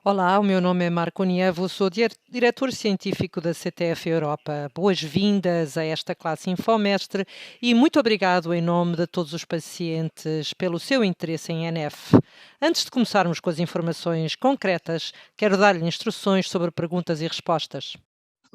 Olá, o meu nome é Marco Nievo, sou diretor científico da CTF Europa. Boas-vindas a esta classe Infomestre e muito obrigado em nome de todos os pacientes pelo seu interesse em NF. Antes de começarmos com as informações concretas, quero dar-lhe instruções sobre perguntas e respostas.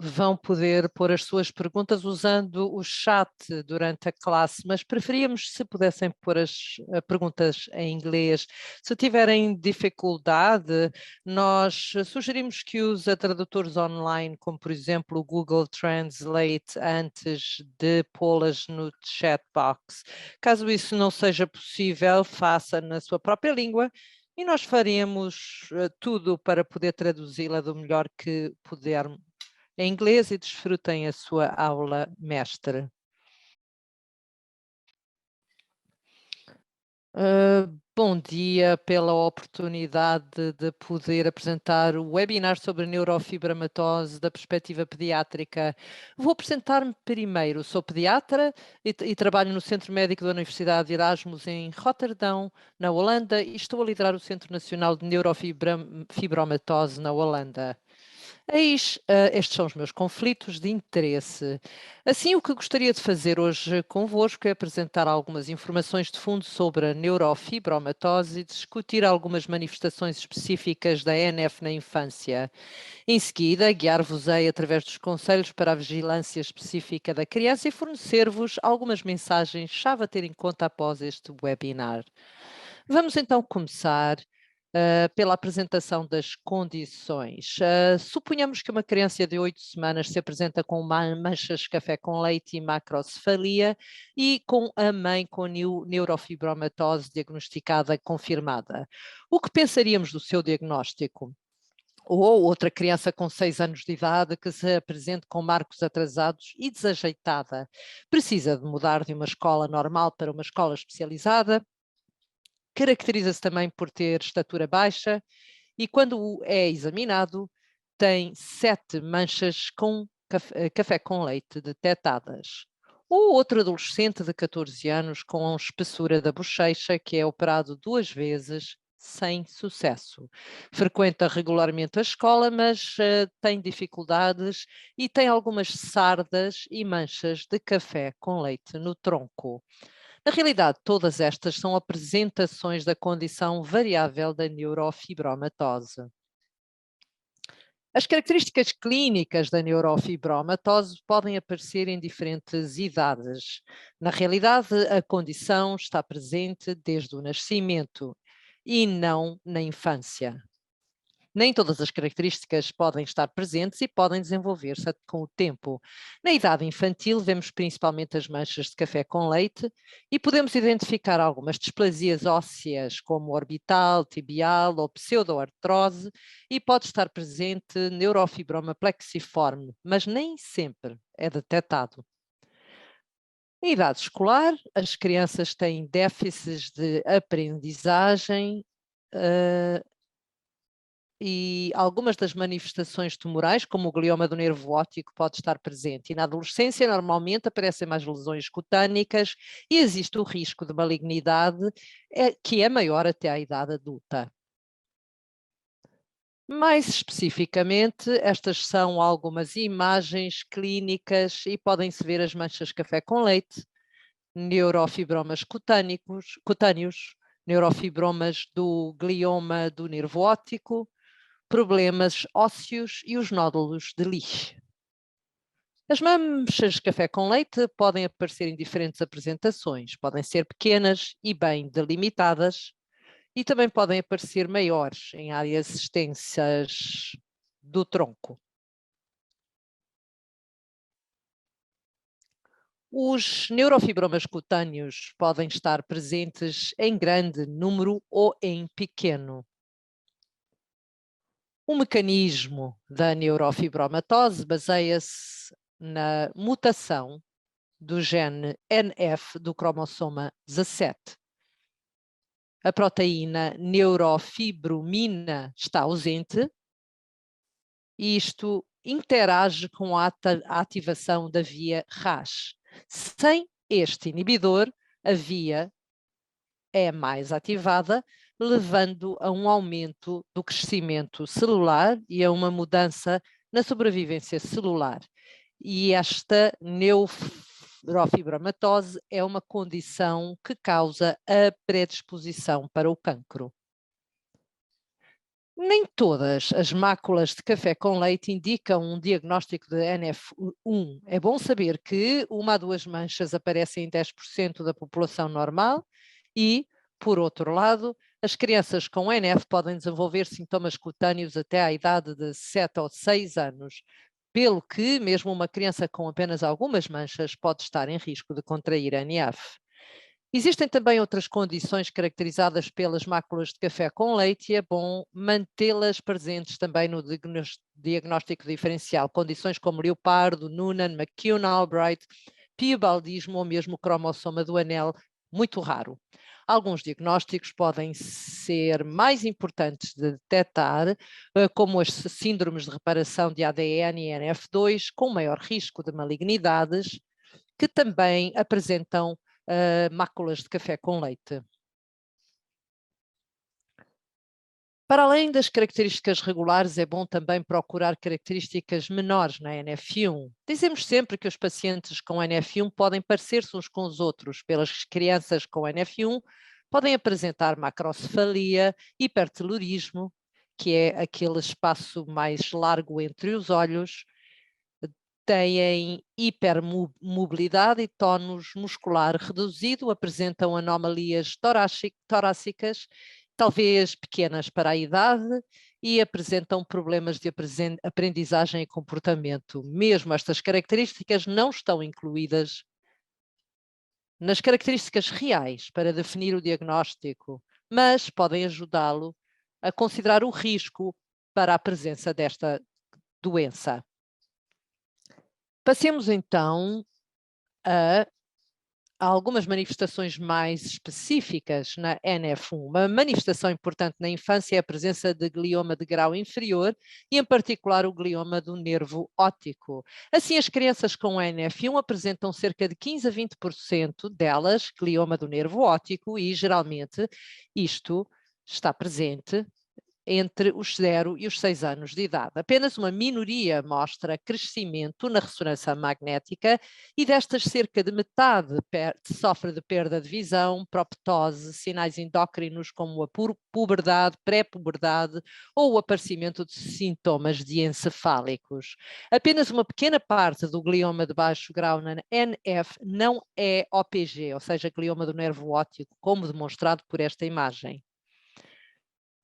Vão poder pôr as suas perguntas usando o chat durante a classe, mas preferíamos se pudessem pôr as perguntas em inglês. Se tiverem dificuldade, nós sugerimos que use tradutores online, como por exemplo o Google Translate, antes de pô-las no chat box. Caso isso não seja possível, faça na sua própria língua e nós faremos tudo para poder traduzi-la do melhor que pudermos em inglês e desfrutem a sua aula mestre. Bom dia pela oportunidade de poder apresentar o webinar sobre neurofibromatose da perspectiva pediátrica. Vou apresentar-me primeiro. Sou pediatra e trabalho no Centro Médico da Universidade de Erasmus em Roterdão, na Holanda, e estou a liderar o Centro Nacional de Neurofibromatose na Holanda. Eis, estes são os meus conflitos de interesse. Assim, o que gostaria de fazer hoje convosco é apresentar algumas informações de fundo sobre a neurofibromatose e discutir algumas manifestações específicas da NF na infância. Em seguida, guiar-vos-ei através dos conselhos para a vigilância específica da criança e fornecer-vos algumas mensagens-chave a ter em conta após este webinar. Vamos então começar pela apresentação das condições. Suponhamos que uma criança de 8 semanas se apresenta com manchas de café com leite e macrocefalia e com a mãe com neurofibromatose diagnosticada confirmada. O que pensaríamos do seu diagnóstico? Ou outra criança com 6 anos de idade que se apresente com marcos atrasados e desajeitada. Precisa de mudar de uma escola normal para uma escola especializada. Caracteriza-se também por ter estatura baixa e, quando é examinado, tem 7 manchas com café com leite detectadas. Ou outro adolescente de 14 anos com espessura da bochecha que é operado 2 vezes sem sucesso. Frequenta regularmente a escola, mas tem dificuldades e tem algumas sardas e manchas de café com leite no tronco. Na realidade, todas estas são apresentações da condição variável da neurofibromatose. As características clínicas da neurofibromatose podem aparecer em diferentes idades. Na realidade, a condição está presente desde o nascimento e não na infância. Nem todas as características podem estar presentes e podem desenvolver-se com o tempo. Na idade infantil, vemos principalmente as manchas de café com leite e podemos identificar algumas displasias ósseas, como orbital, tibial ou pseudoartrose, e pode estar presente neurofibroma plexiforme, mas nem sempre é detectado. Em idade escolar, as crianças têm déficits de aprendizagem, uh, e algumas das manifestações tumorais, como o glioma do nervo óptico, pode estar presente. E na adolescência, normalmente, aparecem mais lesões cutâneas e existe o risco de malignidade, que é maior até à idade adulta. Mais especificamente, estas são algumas imagens clínicas e podem-se ver as manchas de café com leite, neurofibromas cutâneos, neurofibromas do glioma do nervo óptico, problemas ósseos e os nódulos de Leach. As manchas de café com leite podem aparecer em diferentes apresentações, podem ser pequenas e bem delimitadas, e também podem aparecer maiores em áreas extensas do tronco. Os neurofibromas cutâneos podem estar presentes em grande número ou em pequeno. O mecanismo da neurofibromatose baseia-se na mutação do gene NF do cromossoma 17. A proteína neurofibromina está ausente e isto interage com a ativação da via RAS. Sem este inibidor, a via é mais ativada, levando a um aumento do crescimento celular e a uma mudança na sobrevivência celular. E esta neurofibromatose é uma condição que causa a predisposição para o cancro. Nem todas as máculas de café com leite indicam um diagnóstico de NF1. É bom saber que 1 a 2 manchas aparecem em 10% da população normal e, por outro lado, as crianças com NF podem desenvolver sintomas cutâneos até à idade de 7 ou 6 anos, pelo que mesmo uma criança com apenas algumas manchas pode estar em risco de contrair NF. Existem também outras condições caracterizadas pelas máculas de café com leite e é bom mantê-las presentes também no diagnóstico diferencial. Condições como Leopardo, Noonan, McCune, Albright, piebaldismo ou mesmo cromossoma do anel, muito raro. Alguns diagnósticos podem ser mais importantes de detectar, como as síndromes de reparação de ADN e NF2, com maior risco de malignidades, que também apresentam máculas de café com leite. Para além das características regulares, é bom também procurar características menores na NF1. Dizemos sempre que os pacientes com NF1 podem parecer-se uns com os outros. Pelas crianças com NF1 podem apresentar macrocefalia, hipertelorismo, que é aquele espaço mais largo entre os olhos, têm hipermobilidade e tónus muscular reduzido, apresentam anomalias torácicas, talvez pequenas para a idade, e apresentam problemas de aprendizagem e comportamento. Mesmo estas características não estão incluídas nas características reais para definir o diagnóstico, mas podem ajudá-lo a considerar o risco para a presença desta doença. Passemos então a algumas manifestações mais específicas na NF1. Uma manifestação importante na infância é a presença de glioma de grau inferior e, em particular, o glioma do nervo óptico. Assim, as crianças com NF1 apresentam cerca de 15 a 20% delas glioma do nervo óptico e, geralmente, isto está presente entre os 0 e os 6 anos de idade. Apenas uma minoria mostra crescimento na ressonância magnética e destas cerca de metade sofre de perda de visão, proptose, sinais endócrinos como a puberdade, pré-puberdade ou o aparecimento de sintomas diencefálicos. Apenas uma pequena parte do glioma de baixo grau na NF não é OPG, ou seja, glioma do nervo óptico, como demonstrado por esta imagem.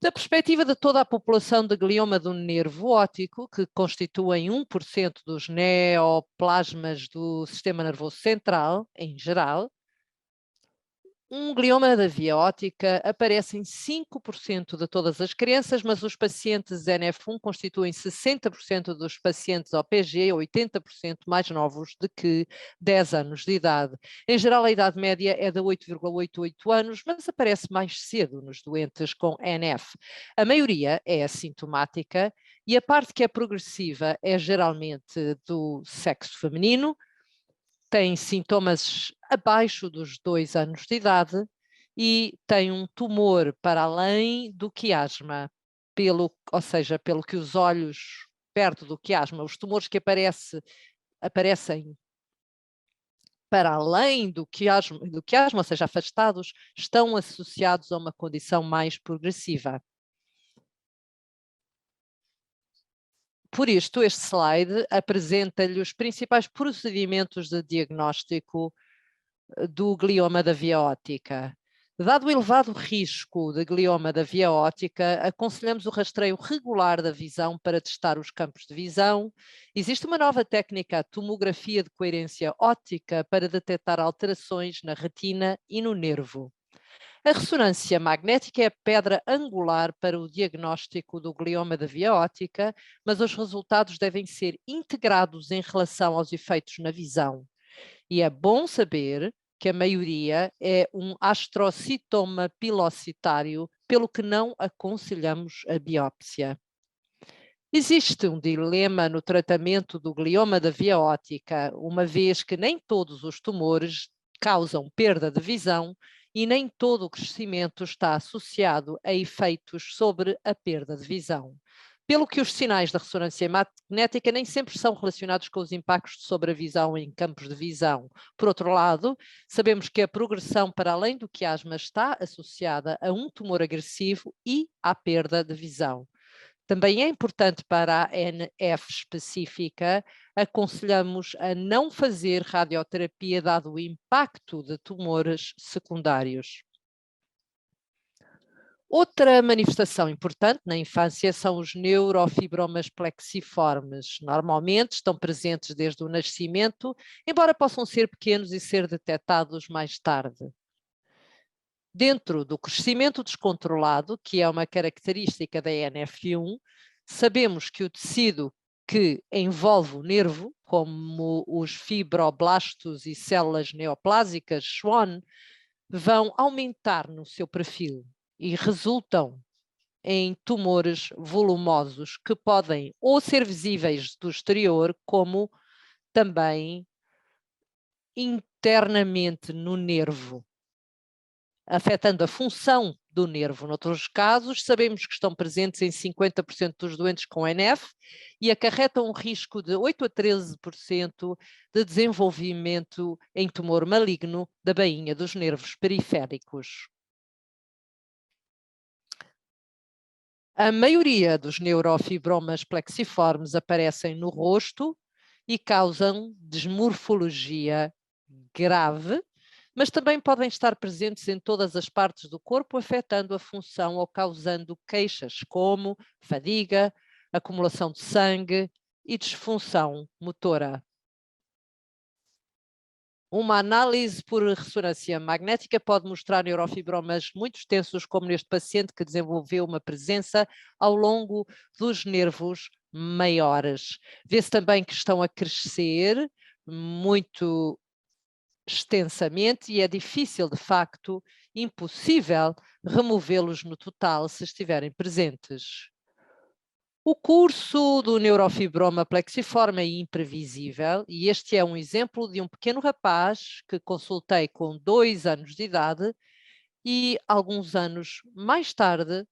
Da perspectiva de toda a população de glioma do nervo óptico, que constituem 1% dos neoplasmas do sistema nervoso central, em geral, um glioma da via óptica aparece em 5% de todas as crianças, mas os pacientes NF1 constituem 60% dos pacientes OPG, 80% mais novos de que 10 anos de idade. Em geral, a idade média é de 8,88 anos, mas aparece mais cedo nos doentes com NF. A maioria é assintomática e a parte que é progressiva é geralmente do sexo feminino, tem sintomas abaixo dos 2 anos de idade e tem um tumor para além do quiasma, ou seja, pelo que os olhos perto do quiasma, os tumores que aparecem para além do quiasma, ou seja, afastados, estão associados a uma condição mais progressiva. Por isto, este slide apresenta-lhe os principais procedimentos de diagnóstico do glioma da via óptica. Dado o elevado risco de glioma da via óptica, aconselhamos o rastreio regular da visão para testar os campos de visão. Existe uma nova técnica, a tomografia de coerência óptica, para detectar alterações na retina e no nervo. A ressonância magnética é a pedra angular para o diagnóstico do glioma da via óptica, mas os resultados devem ser integrados em relação aos efeitos na visão. E é bom saber que a maioria é um astrocitoma pilocitário, pelo que não aconselhamos a biópsia. Existe um dilema no tratamento do glioma da via óptica, uma vez que nem todos os tumores causam perda de visão e nem todo o crescimento está associado a efeitos sobre a perda de visão. Pelo que os sinais da ressonância magnética nem sempre são relacionados com os impactos sobre a visão em campos de visão. Por outro lado, sabemos que a progressão para além do quiasma está associada a um tumor agressivo e à perda de visão. Também é importante para a NF específica, aconselhamos a não fazer radioterapia dado o impacto de tumores secundários. Outra manifestação importante na infância são os neurofibromas plexiformes. Normalmente estão presentes desde o nascimento, embora possam ser pequenos e ser detectados mais tarde. Dentro do crescimento descontrolado, que é uma característica da NF1, sabemos que o tecido que envolve o nervo, como os fibroblastos e células neoplásicas, Schwann, vão aumentar no seu perfil e resultam em tumores volumosos que podem ou ser visíveis do exterior, como também internamente no nervo, afetando a função do nervo. Noutros casos, sabemos que estão presentes em 50% dos doentes com NF e acarretam um risco de 8 a 13% de desenvolvimento em tumor maligno da bainha dos nervos periféricos. A maioria dos neurofibromas plexiformes aparecem no rosto e causam desmorfologia grave, mas também podem estar presentes em todas as partes do corpo, afetando a função ou causando queixas como fadiga, acumulação de sangue e disfunção motora. Uma análise por ressonância magnética pode mostrar neurofibromas muito extensos, como neste paciente que desenvolveu uma presença ao longo dos nervos maiores. Vê-se também que estão a crescer muito extensamente e é difícil, de facto, impossível removê-los no total se estiverem presentes. O curso do neurofibroma plexiforme é imprevisível e este é um exemplo de um pequeno rapaz que consultei com 2 anos de idade e alguns anos mais tarde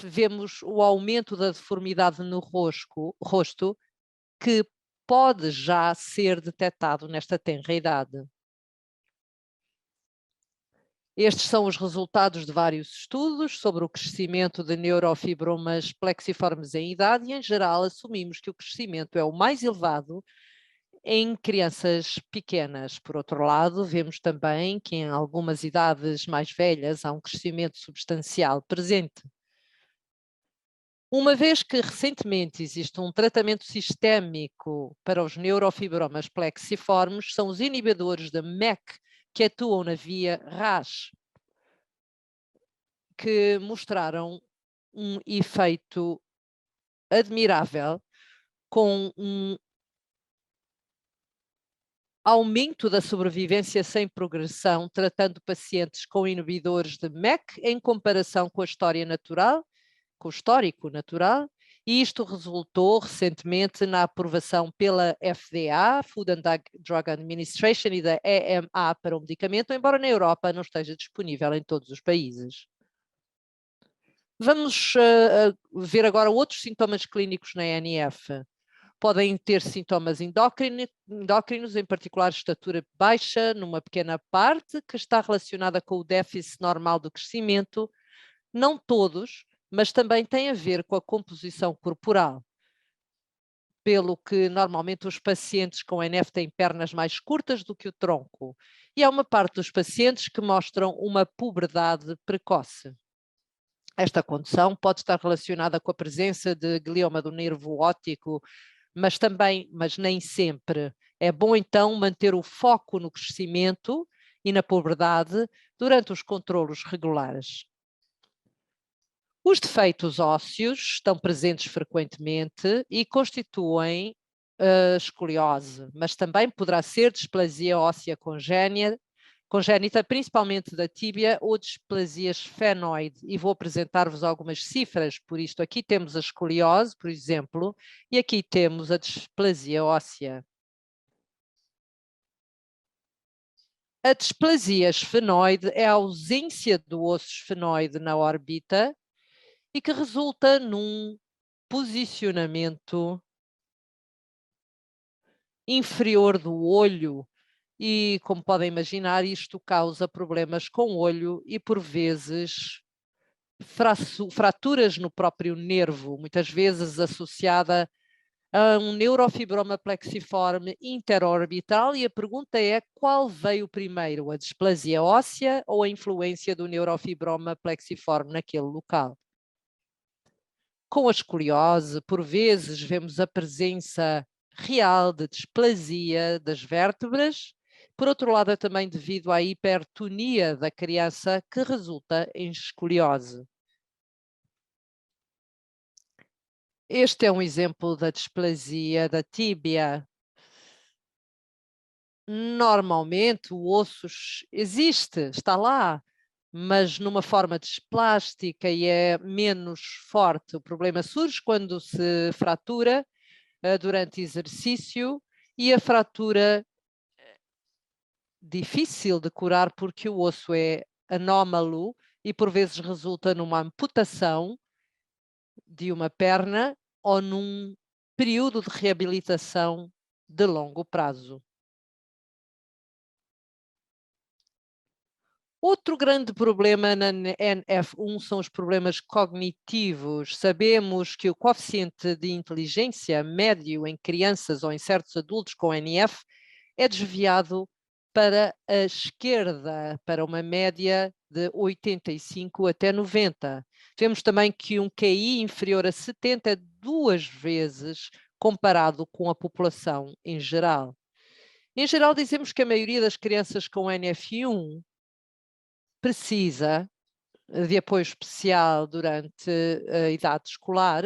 vemos o aumento da deformidade no rosto que pode já ser detectado nesta tenra idade. Estes são os resultados de vários estudos sobre o crescimento de neurofibromas plexiformes em idade e, em geral, assumimos que o crescimento é o mais elevado em crianças pequenas. Por outro lado, vemos também que em algumas idades mais velhas há um crescimento substancial presente. Uma vez que recentemente existe um tratamento sistémico para os neurofibromas plexiformes, são os inibidores da MEK que atuam na via RAS, que mostraram um efeito admirável com um aumento da sobrevivência sem progressão, tratando pacientes com inibidores de MEK em comparação com a história natural, com o histórico natural, e isto resultou recentemente na aprovação pela FDA, Food and Drug Administration, e da EMA para o medicamento, embora na Europa não esteja disponível em todos os países. Vamos ver agora outros sintomas clínicos na NF. Podem ter sintomas endócrinos, em particular estatura baixa, numa pequena parte, que está relacionada com o déficit normal do crescimento. Não todos, mas também tem a ver com a composição corporal. Pelo que normalmente os pacientes com NF têm pernas mais curtas do que o tronco. E há uma parte dos pacientes que mostram uma puberdade precoce. Esta condição pode estar relacionada com a presença de glioma do nervo óptico, mas nem sempre. É bom então manter o foco no crescimento e na puberdade durante os controlos regulares. Os defeitos ósseos estão presentes frequentemente e constituem escoliose, mas também poderá ser displasia óssea congénita, principalmente da tíbia ou displasia esfenoide, e vou apresentar-vos algumas cifras, por isto aqui temos a escoliose, por exemplo, e aqui temos a displasia óssea. A displasia esfenoide é a ausência do osso esfenoide na órbita e que resulta num posicionamento inferior do olho e, como podem imaginar, isto causa problemas com o olho e, por vezes, fraturas no próprio nervo, muitas vezes associada a um neurofibroma plexiforme interorbital, e a pergunta é: qual veio primeiro, a displasia óssea ou a influência do neurofibroma plexiforme naquele local? Com a escoliose, por vezes, vemos a presença real de displasia das vértebras. Por outro lado, é também devido à hipertonia da criança que resulta em escoliose. Este é um exemplo da displasia da tíbia. Normalmente o osso existe, está lá, mas numa forma desplástica e é menos forte. O problema surge quando se fratura durante exercício, e a fratura difícil de curar porque o osso é anómalo e por vezes resulta numa amputação de uma perna ou num período de reabilitação de longo prazo. Outro grande problema na NF1 são os problemas cognitivos. Sabemos que o coeficiente de inteligência médio em crianças ou em certos adultos com NF é desviado para a esquerda, para uma média de 85 até 90. Vemos também que um QI inferior a 70 é 2 vezes comparado com a população em geral. Em geral, dizemos que a maioria das crianças com NF1 precisa de apoio especial durante a idade escolar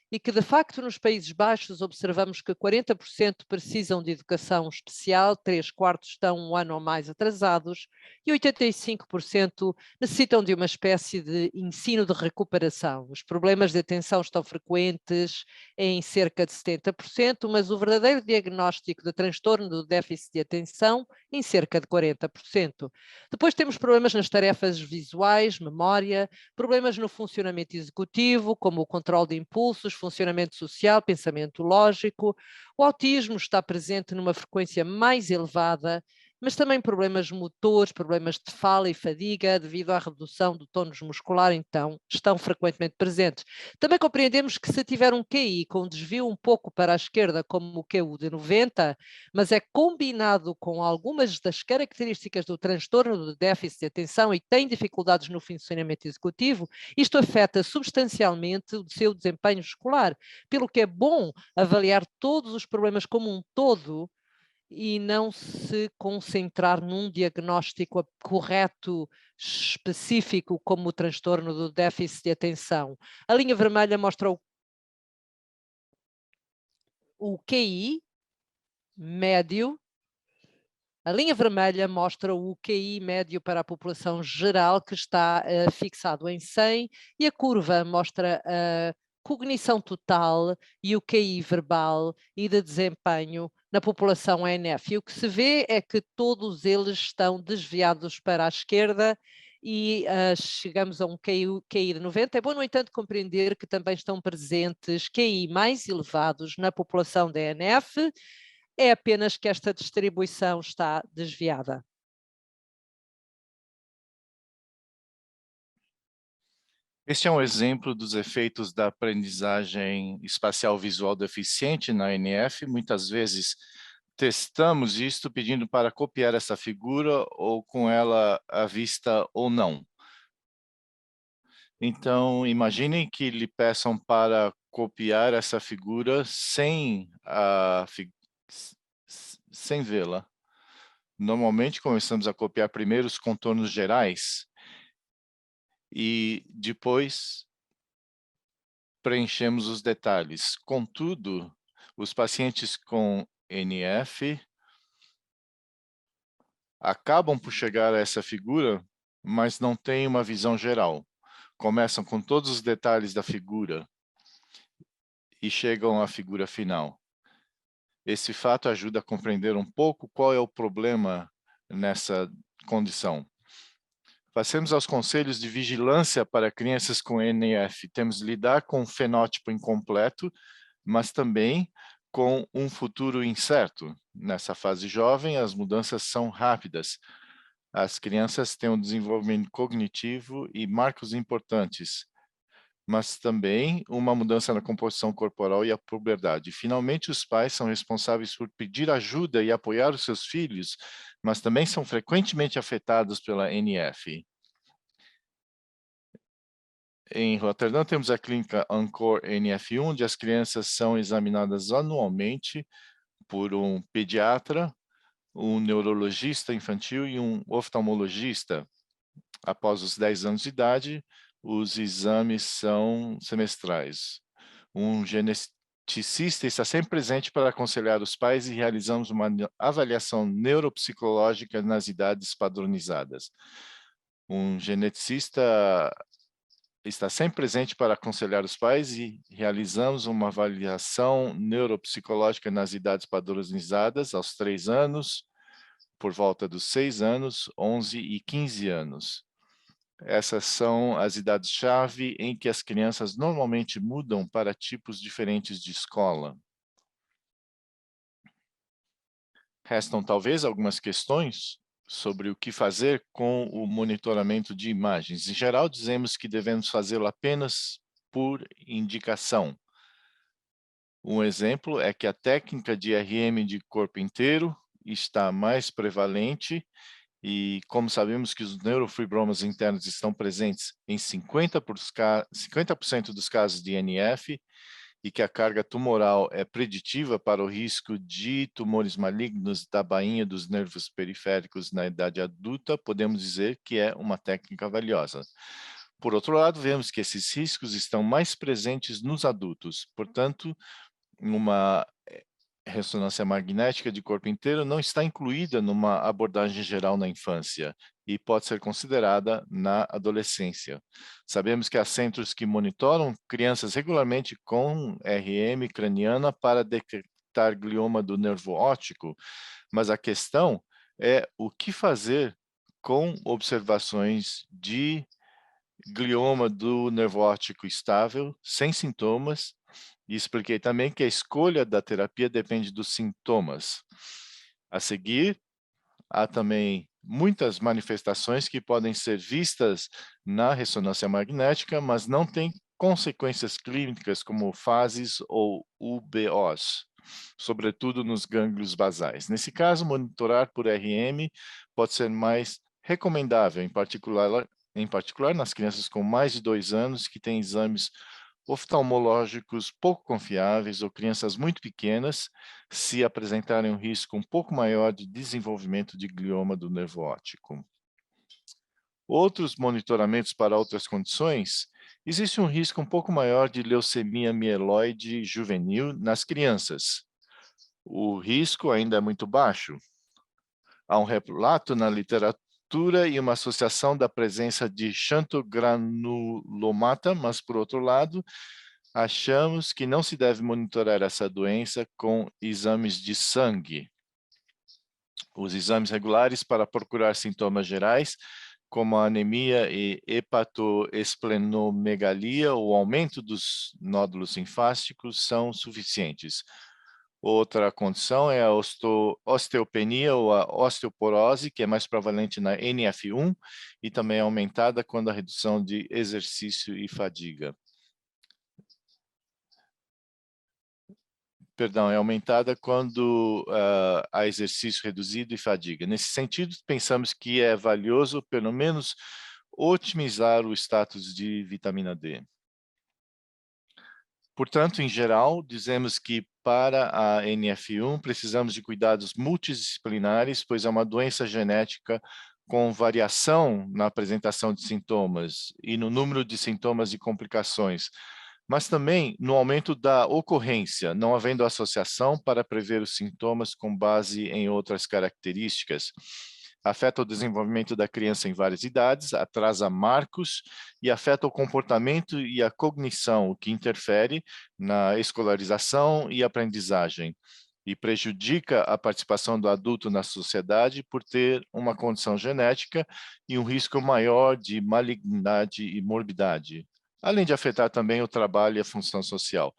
e que, de facto, nos Países Baixos observamos que 40% precisam de educação especial, 3/4 estão um ano ou mais atrasados e 85% necessitam de uma espécie de ensino de recuperação. Os problemas de atenção estão frequentes em cerca de 70%, mas o verdadeiro diagnóstico de transtorno do déficit de atenção em cerca de 40%. Depois temos problemas nas tarefas visuais, memória, problemas no funcionamento executivo, como o controle de impulsos, funcionamento social, pensamento lógico. O autismo está presente numa frequência mais elevada, mas também problemas motores, problemas de fala e fadiga devido à redução do tónus muscular, então, estão frequentemente presentes. Também compreendemos que se tiver um QI com um desvio um pouco para a esquerda, como o QU de 90, mas é combinado com algumas das características do transtorno do déficit de atenção e tem dificuldades no funcionamento executivo, isto afeta substancialmente o seu desempenho escolar, pelo que é bom avaliar todos os problemas como um todo e não se concentrar num diagnóstico correto, específico, como o transtorno do déficit de atenção. A linha vermelha mostra o QI médio. A linha vermelha mostra o QI médio para a população geral, que está fixado em 100, e a curva mostra a cognição total e o QI verbal e de desempenho na população NF. E o que se vê é que todos eles estão desviados para a esquerda e chegamos a um QI de 90. É bom, no entanto, compreender que também estão presentes QI mais elevados na população da NF, é apenas que esta distribuição está desviada. Este é um exemplo dos efeitos da aprendizagem espacial visual deficiente na NF. Muitas vezes testamos isto pedindo para copiar essa figura ou com ela à vista ou não. Então, imaginem que lhe peçam para copiar essa figura sem vê-la. Normalmente começamos a copiar primeiro os contornos gerais e depois preenchemos os detalhes. Contudo, os pacientes com NF acabam por chegar a essa figura, mas não têm uma visão geral. Começam com todos os detalhes da figura e chegam à figura final. Esse fato ajuda a compreender um pouco qual é o problema nessa condição. Passemos aos conselhos de vigilância para crianças com NF. Temos de lidar com um fenótipo incompleto, mas também com um futuro incerto. Nessa fase jovem, as mudanças são rápidas. As crianças têm um desenvolvimento cognitivo e marcos importantes, mas também uma mudança na composição corporal e a puberdade. Finalmente, os pais são responsáveis por pedir ajuda e apoiar os seus filhos, mas também são frequentemente afetados pela NF. Em Roterdã, temos a clínica Ancor NF1, onde as crianças são examinadas anualmente por um pediatra, um neurologista infantil e um oftalmologista. Após os 10 anos de idade, os exames são semestrais. Um geneticista está sempre presente para aconselhar os pais e realizamos uma avaliação neuropsicológica nas idades padronizadas. Um geneticista está sempre presente para aconselhar os pais e realizamos uma avaliação neuropsicológica nas idades padronizadas aos 3 anos, por volta dos 6 anos, 11 e 15 anos. Essas são as idades-chave em que as crianças normalmente mudam para tipos diferentes de escola. Restam talvez algumas questões sobre o que fazer com o monitoramento de imagens. Em geral, dizemos que devemos fazê-lo apenas por indicação. Um exemplo é que a técnica de RM de corpo inteiro está mais prevalente e, como sabemos que os neurofibromas internos estão presentes em 50% dos casos de NF, e que a carga tumoral é preditiva para o risco de tumores malignos da bainha dos nervos periféricos na idade adulta, podemos dizer que é uma técnica valiosa. Por outro lado, vemos que esses riscos estão mais presentes nos adultos, portanto, uma ressonância magnética de corpo inteiro não está incluída numa abordagem geral na infância e pode ser considerada na adolescência. Sabemos que há centros que monitoram crianças regularmente com RM craniana para detectar glioma do nervo óptico, mas a questão é o que fazer com observações de glioma do nervo óptico estável, sem sintomas. E expliquei também que a escolha da terapia depende dos sintomas. A seguir, há também muitas manifestações que podem ser vistas na ressonância magnética, mas não têm consequências clínicas como fases ou UBOs, sobretudo nos gânglios basais. Nesse caso, monitorar por RM pode ser mais recomendável, em particular nas crianças com mais de 2 anos que têm exames oftalmológicos pouco confiáveis ou crianças muito pequenas, se apresentarem um risco um pouco maior de desenvolvimento de glioma do nervo óptico. Outros monitoramentos para outras condições, existe um risco um pouco maior de leucemia mieloide juvenil nas crianças. O risco ainda é muito baixo. Há um relato na literatura e uma associação da presença de xantogranulomata, mas, por outro lado, achamos que não se deve monitorar essa doença com exames de sangue. Os exames regulares para procurar sintomas gerais, como a anemia e hepatoesplenomegalia, ou aumento dos nódulos linfáticos, são suficientes. Outra condição é a osteopenia ou a osteoporose, que é mais prevalente na NF1 e também é aumentada quando há redução de exercício e fadiga. Perdão, é aumentada quando há exercício reduzido e fadiga. Nesse sentido, pensamos que é valioso, pelo menos, otimizar o status de vitamina D. Portanto, em geral, dizemos que para a NF1 precisamos de cuidados multidisciplinares, pois é uma doença genética com variação na apresentação de sintomas e no número de sintomas e complicações, mas também no aumento da ocorrência, não havendo associação para prever os sintomas com base em outras características. Afeta o desenvolvimento da criança em várias idades, atrasa marcos e afeta o comportamento e a cognição, o que interfere na escolarização e aprendizagem. e prejudica a participação do adulto na sociedade por ter uma condição genética e um risco maior de malignidade e morbidade, além de afetar também o trabalho e a função social.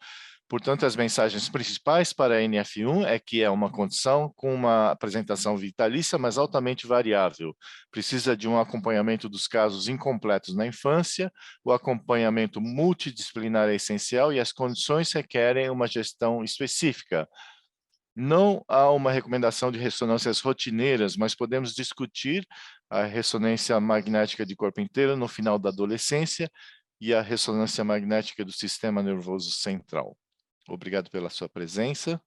Portanto, as mensagens principais para a NF1 é que é uma condição com uma apresentação vitalícia, mas altamente variável. Precisa de um acompanhamento dos casos incompletos na infância, o acompanhamento multidisciplinar é essencial e as condições requerem uma gestão específica. Não há uma recomendação de ressonâncias rotineiras, mas podemos discutir a ressonância magnética de corpo inteiro no final da adolescência e a ressonância magnética do sistema nervoso central. Obrigado pela sua presença.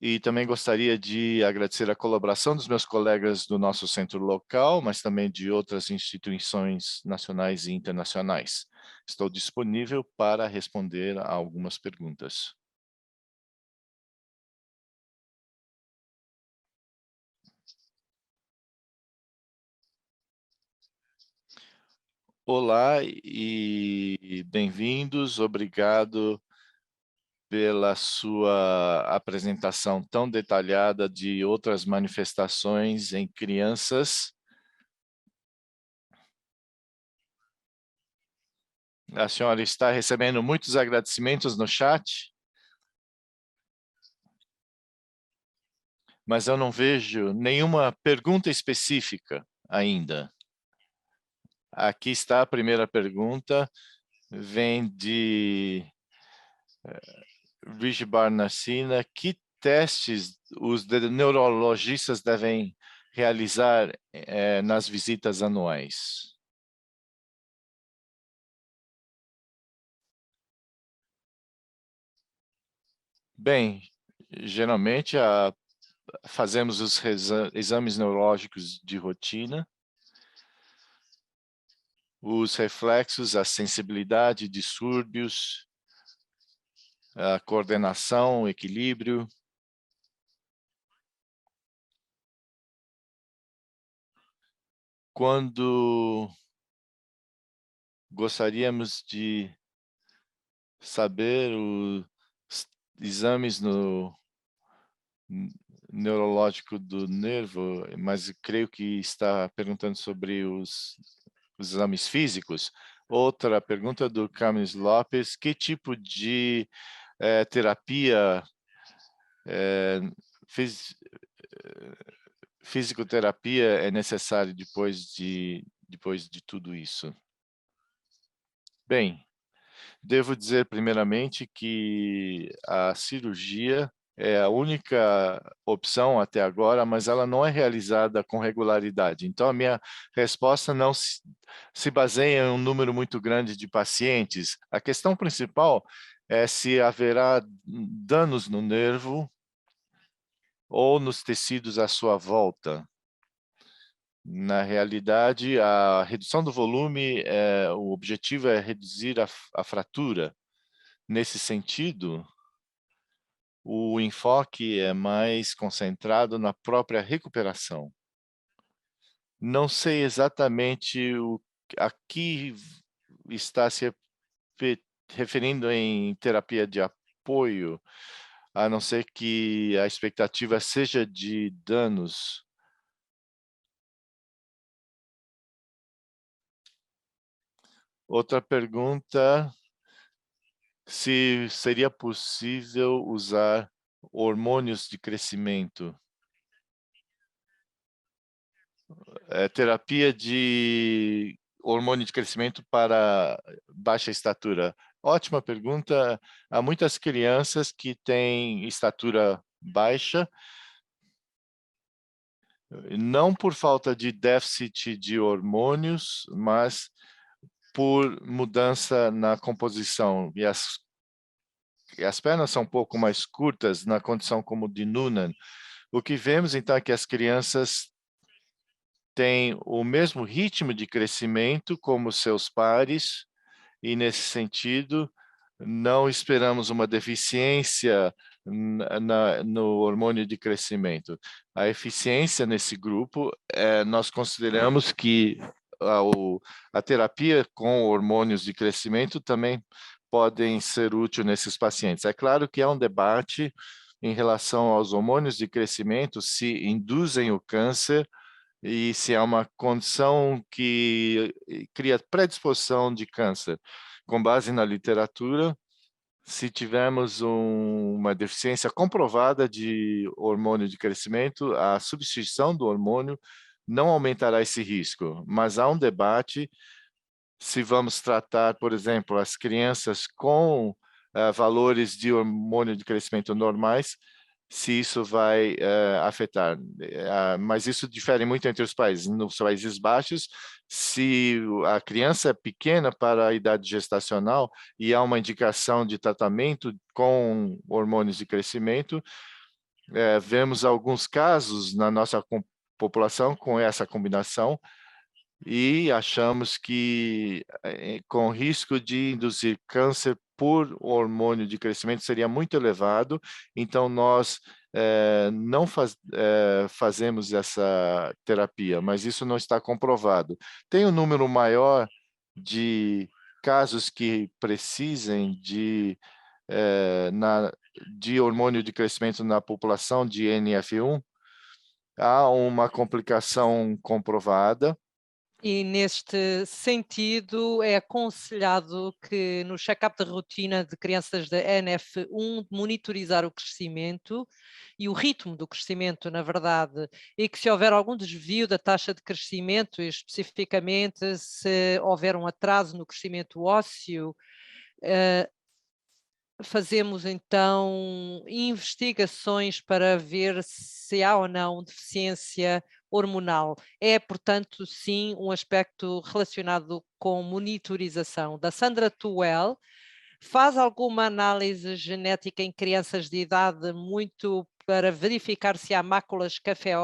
E também gostaria de agradecer a colaboração dos meus colegas do nosso centro local, mas também de outras instituições nacionais e internacionais. Estou disponível para responder a algumas perguntas. Olá e bem-vindos. Obrigado pela sua apresentação tão detalhada de outras manifestações em crianças. A senhora está recebendo muitos agradecimentos no chat, mas eu não vejo nenhuma pergunta específica ainda. Aqui está a primeira pergunta, vem de Rich Barnacina. Que testes os neurologistas devem realizar nas visitas anuais? Bem, geralmente fazemos os exames neurológicos de rotina, os reflexos, a sensibilidade, distúrbios, a coordenação, o equilíbrio. Quando gostaríamos de saber os exames neurológico do nervo, mas creio que está perguntando sobre os exames físicos. Outra pergunta do Camis Lopes: que tipo de terapia, fisicoterapia é necessária depois de tudo isso? Bem, devo dizer primeiramente que a cirurgia é a única opção até agora, mas ela não é realizada com regularidade. Então, a minha resposta não se baseia em um número muito grande de pacientes. A questão principal é se haverá danos no nervo ou nos tecidos à sua volta. Na realidade, a redução do volume, o objetivo é reduzir a fratura. Nesse sentido, o enfoque é mais concentrado na própria recuperação. Não sei exatamente a que está se referindo em terapia de apoio, a não ser que a expectativa seja de danos. Outra pergunta: se seria possível usar hormônios de crescimento. Terapia de hormônio de crescimento para baixa estatura. Ótima pergunta. Há muitas crianças que têm estatura baixa, não por falta de déficit de hormônios, mas por mudança na composição. E as pernas são um pouco mais curtas na condição como de Noonan. O que vemos, então, é que as crianças têm o mesmo ritmo de crescimento como seus pares, e, nesse sentido, não esperamos uma deficiência no hormônio de crescimento. A eficiência nesse grupo, nós consideramos que a terapia com hormônios de crescimento também podem ser úteis nesses pacientes. É claro que há um debate em relação aos hormônios de crescimento, se induzem o câncer e se há uma condição que cria predisposição de câncer. Com base na literatura, se tivermos uma deficiência comprovada de hormônio de crescimento, a substituição do hormônio não aumentará esse risco, mas há um debate se vamos tratar, por exemplo, as crianças com valores de hormônio de crescimento normais, se isso vai afetar. Mas isso difere muito entre os países. Nos Países Baixos, se a criança é pequena para a idade gestacional e há uma indicação de tratamento com hormônios de crescimento, vemos alguns casos na nossa população com essa combinação, e achamos que com risco de induzir câncer por hormônio de crescimento seria muito elevado, então nós não fazemos essa terapia, mas isso não está comprovado. Tem um número maior de casos que precisem de hormônio de crescimento na população de NF1, há uma complicação comprovada. E neste sentido, é aconselhado que no check-up de rotina de crianças da NF1 monitorizar o crescimento e o ritmo do crescimento, na verdade, e que se houver algum desvio da taxa de crescimento, especificamente se houver um atraso no crescimento ósseo, fazemos então investigações para ver se há ou não deficiência hormonal. É, portanto, sim, um aspecto relacionado com monitorização. Da Sandra Tuel, faz alguma análise genética em crianças de idade muito para verificar se há máculas café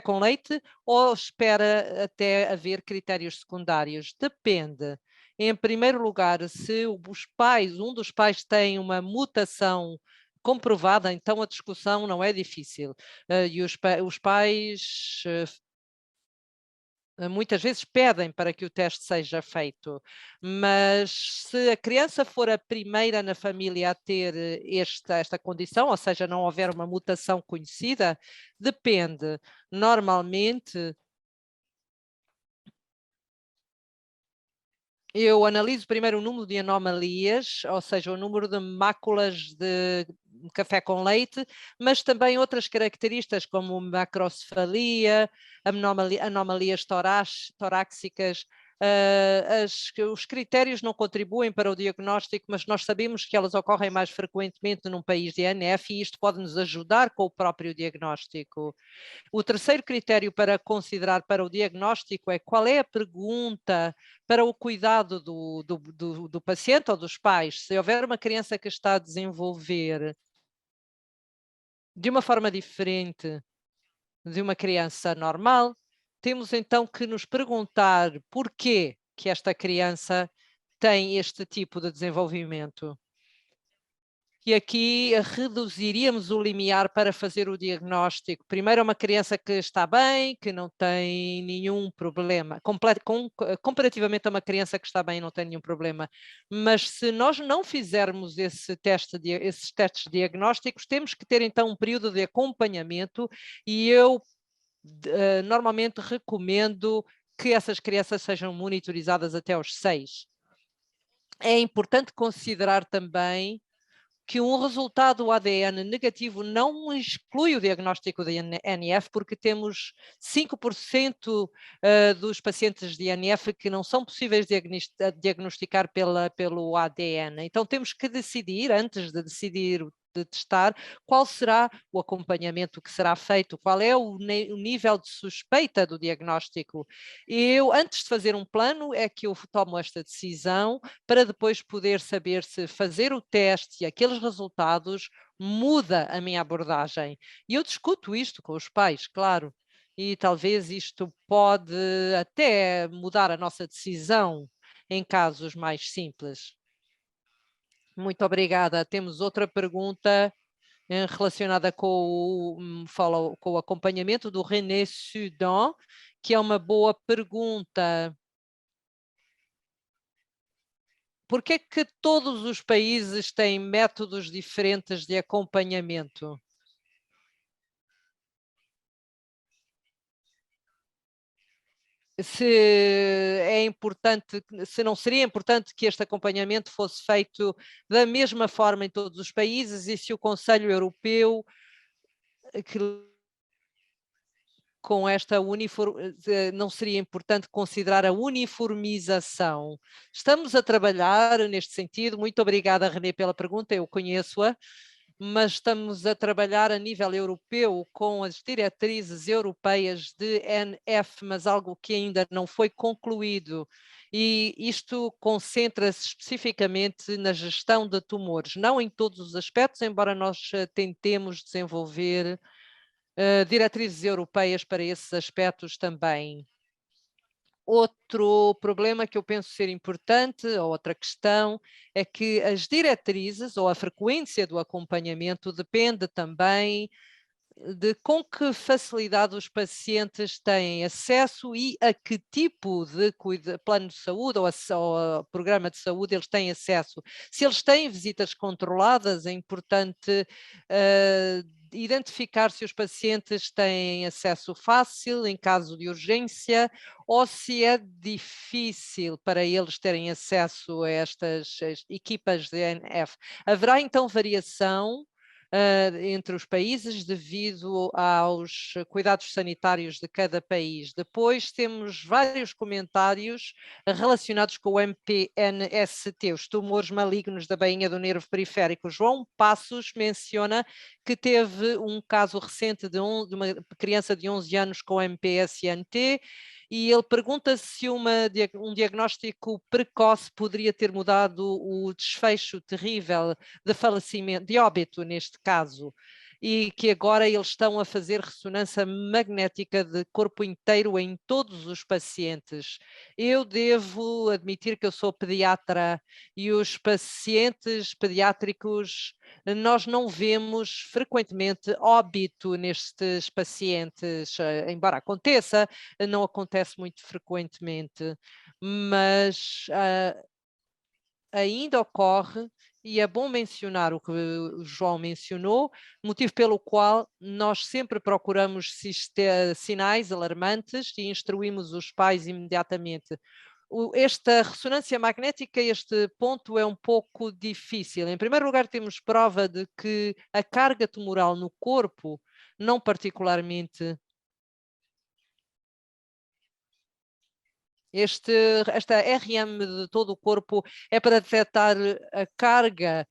com leite, ou espera até haver critérios secundários? Depende. Em primeiro lugar, se um dos pais tem uma mutação comprovada, então a discussão não é difícil. E os pais muitas vezes pedem para que o teste seja feito, mas se a criança for a primeira na família a ter esta condição, ou seja, não houver uma mutação conhecida, depende. Normalmente, eu analiso primeiro o número de anomalias, ou seja, o número de máculas de café com leite, mas também outras características como macrocefalia, anomalias torácicas. Os critérios não contribuem para o diagnóstico, mas nós sabemos que elas ocorrem mais frequentemente num país de ANF e isto pode nos ajudar com o próprio diagnóstico. O terceiro critério para considerar para o diagnóstico é qual é a pergunta para o cuidado do paciente ou dos pais. Se houver uma criança que está a desenvolver de uma forma diferente de uma criança normal, temos então que nos perguntar porquê que esta criança tem este tipo de desenvolvimento. E aqui reduziríamos o limiar para fazer o diagnóstico. Primeiro, uma criança que está bem, que não tem nenhum problema, comparativamente a uma criança que está bem e não tem nenhum problema. Mas se nós não fizermos esses testes diagnósticos, temos que ter então um período de acompanhamento e eu normalmente recomendo que essas crianças sejam monitorizadas até aos 6. É importante considerar também que um resultado ADN negativo não exclui o diagnóstico de NF, porque temos 5% dos pacientes de NF que não são possíveis diagnosticar pelo ADN. Então temos que decidir, antes de decidir de testar, qual será o acompanhamento que será feito, qual é o nível de suspeita do diagnóstico. Eu, antes de fazer um plano, é que eu tomo esta decisão para depois poder saber se fazer o teste e aqueles resultados muda a minha abordagem. E eu discuto isto com os pais, claro, e talvez isto pode até mudar a nossa decisão em casos mais simples. Muito obrigada. Temos outra pergunta relacionada com o acompanhamento do René Sudan, que é uma boa pergunta. Por que é que todos os países têm métodos diferentes de acompanhamento? Se é importante, se não seria importante que este acompanhamento fosse feito da mesma forma em todos os países, e se o Conselho Europeu, que com esta não seria importante considerar a uniformização? Estamos a trabalhar neste sentido. Muito obrigada, René, pela pergunta, eu conheço-a, mas estamos a trabalhar a nível europeu com as diretrizes europeias de NF, mas algo que ainda não foi concluído. E isto concentra-se especificamente na gestão de tumores, não em todos os aspectos, embora nós tentemos desenvolver diretrizes europeias para esses aspectos também. Outro problema que eu penso ser importante, ou outra questão, é que as diretrizes ou a frequência do acompanhamento depende também de com que facilidade os pacientes têm acesso e a que tipo de plano de saúde ou programa de saúde eles têm acesso. Se eles têm visitas controladas, é importante identificar se os pacientes têm acesso fácil em caso de urgência ou se é difícil para eles terem acesso a estas equipas de NF. Haverá então variação entre os países devido aos cuidados sanitários de cada país. Depois temos vários comentários relacionados com o MPNST, os tumores malignos da bainha do nervo periférico. João Passos menciona que teve um caso recente de uma criança de 11 anos com MPSNT, e ele pergunta se um diagnóstico precoce poderia ter mudado o desfecho terrível de falecimento, de óbito neste caso, e que agora eles estão a fazer ressonância magnética de corpo inteiro em todos os pacientes. Eu devo admitir que eu sou pediatra e os pacientes pediátricos, nós não vemos frequentemente óbito nestes pacientes, embora aconteça, não acontece muito frequentemente, mas ainda ocorre, e é bom mencionar o que o João mencionou, motivo pelo qual nós sempre procuramos sinais alarmantes e instruímos os pais imediatamente. Esta ressonância magnética, este ponto é um pouco difícil. Em primeiro lugar, temos prova de que a carga tumoral no corpo, não particularmente esta RM de todo o corpo é para detectar a carga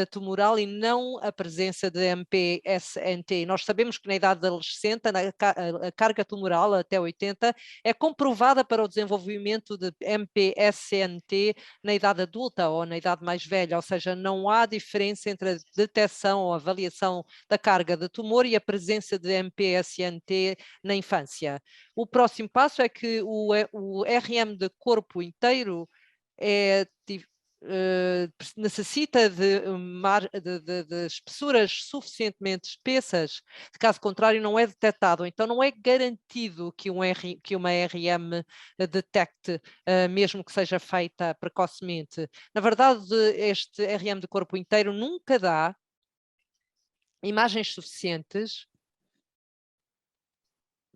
tumoral e não a presença de MPSNT. Nós sabemos que na idade adolescente a carga tumoral até 80 é comprovada para o desenvolvimento de MPSNT na idade adulta ou na idade mais velha, ou seja, não há diferença entre a detecção ou avaliação da carga de tumor e a presença de MPSNT na infância. O próximo passo é que o RM de corpo inteiro necessita de espessuras suficientemente espessas, de caso contrário não é detectado, então não é garantido que uma RM detecte, mesmo que seja feita precocemente. Na verdade, este RM de corpo inteiro nunca dá imagens suficientes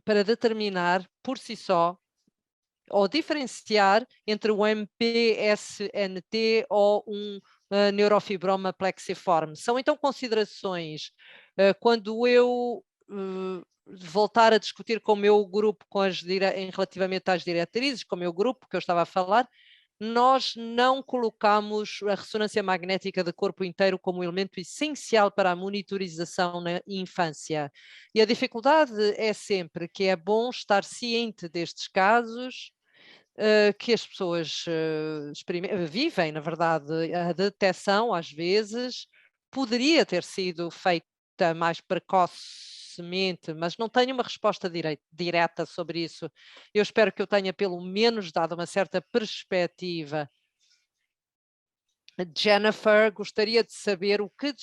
para determinar por si só ou diferenciar entre o MPSNT ou um neurofibroma plexiforme. São então considerações, quando eu voltar a discutir com o meu grupo relativamente às diretrizes, com o meu grupo que eu estava a falar, nós não colocamos a ressonância magnética de corpo inteiro como elemento essencial para a monitorização na infância. E a dificuldade é sempre que é bom estar ciente destes casos, que as pessoas vivem, na verdade, a detecção, às vezes, poderia ter sido feita mais precocemente, mas não tenho uma resposta direta sobre isso. Eu espero que eu tenha, pelo menos, dado uma certa perspectiva. Jennifer, gostaria de saber o que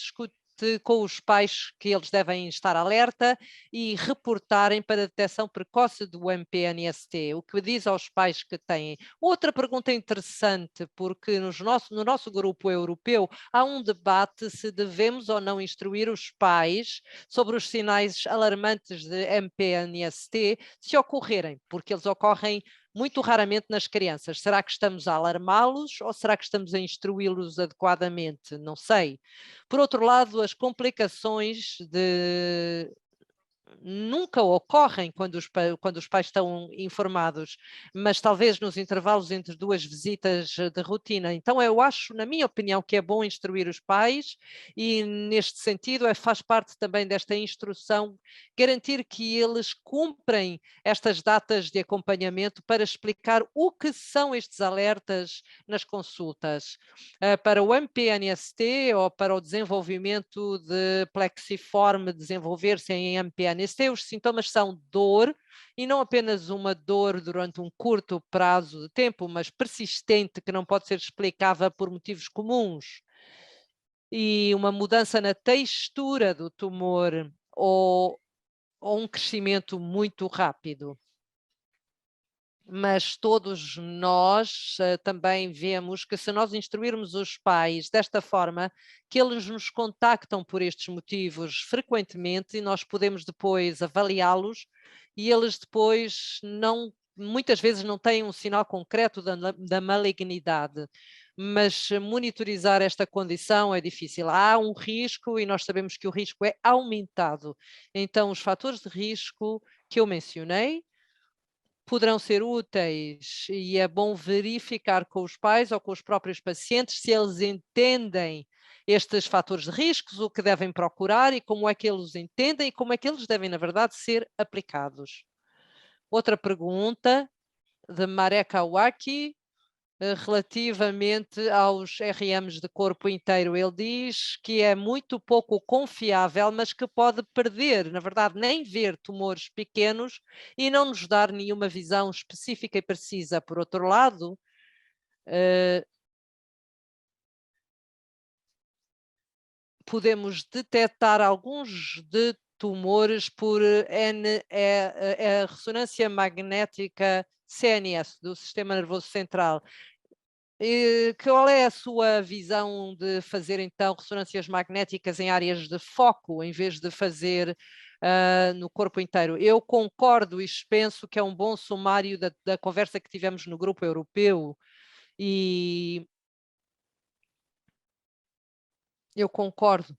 com os pais que eles devem estar alerta e reportarem para a detecção precoce do MPNST, o que diz aos pais que têm. Outra pergunta interessante, porque no nosso grupo europeu há um debate se devemos ou não instruir os pais sobre os sinais alarmantes de MPNST se ocorrerem, porque eles ocorrem muito raramente nas crianças. Será que estamos a alarmá-los ou será que estamos a instruí-los adequadamente? Não sei. Por outro lado, as complicações nunca ocorrem quando os pais estão informados, mas talvez nos intervalos entre duas visitas de rotina. Então eu acho, na minha opinião, que é bom instruir os pais e neste sentido faz parte também desta instrução garantir que eles cumprem estas datas de acompanhamento para explicar o que são estes alertas nas consultas. Para o MPNST ou para o desenvolvimento de plexiforme desenvolver-se em MPNST, os sintomas são dor, e não apenas uma dor durante um curto prazo de tempo, mas persistente, que não pode ser explicável por motivos comuns, e uma mudança na textura do tumor ou um crescimento muito rápido. Mas todos nós também vemos que se nós instruirmos os pais desta forma, que eles nos contactam por estes motivos frequentemente e nós podemos depois avaliá-los e eles depois muitas vezes não têm um sinal concreto da malignidade, mas monitorizar esta condição é difícil. Há um risco e nós sabemos que o risco é aumentado. Então os fatores de risco que eu mencionei poderão ser úteis e é bom verificar com os pais ou com os próprios pacientes se eles entendem estes fatores de riscos, o que devem procurar e como é que eles entendem e como é que eles devem, na verdade, ser aplicados. Outra pergunta de Marek Awaki, relativamente aos RMs de corpo inteiro. Ele diz que é muito pouco confiável, mas que pode perder, na verdade, nem ver tumores pequenos e não nos dar nenhuma visão específica e precisa. Por outro lado, podemos detectar alguns de tumores por ressonância magnética CNS, do Sistema Nervoso Central. Qual é a sua visão de fazer então ressonâncias magnéticas em áreas de foco, em vez de fazer no corpo inteiro? Eu concordo e penso que é um bom sumário da conversa que tivemos no grupo europeu e eu concordo.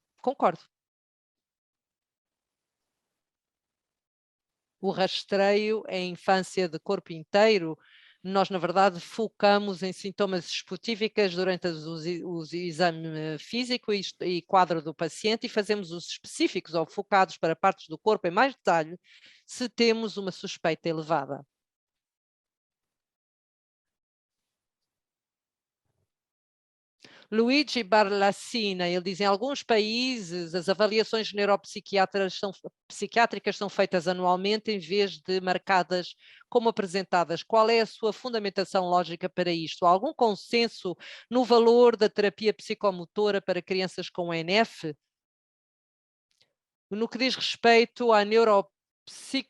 O rastreio em infância de corpo inteiro, nós, na verdade, focamos em sintomas específicos durante o exame físico e quadro do paciente e fazemos os específicos ou focados para partes do corpo em mais detalhe, se temos uma suspeita elevada. Luigi Barlassina, ele diz, em alguns países as avaliações neuropsiquiátricas são feitas anualmente em vez de marcadas como apresentadas. Qual é a sua fundamentação lógica para isto? Há algum consenso no valor da terapia psicomotora para crianças com NF? No que diz respeito à neuropsiquiatria,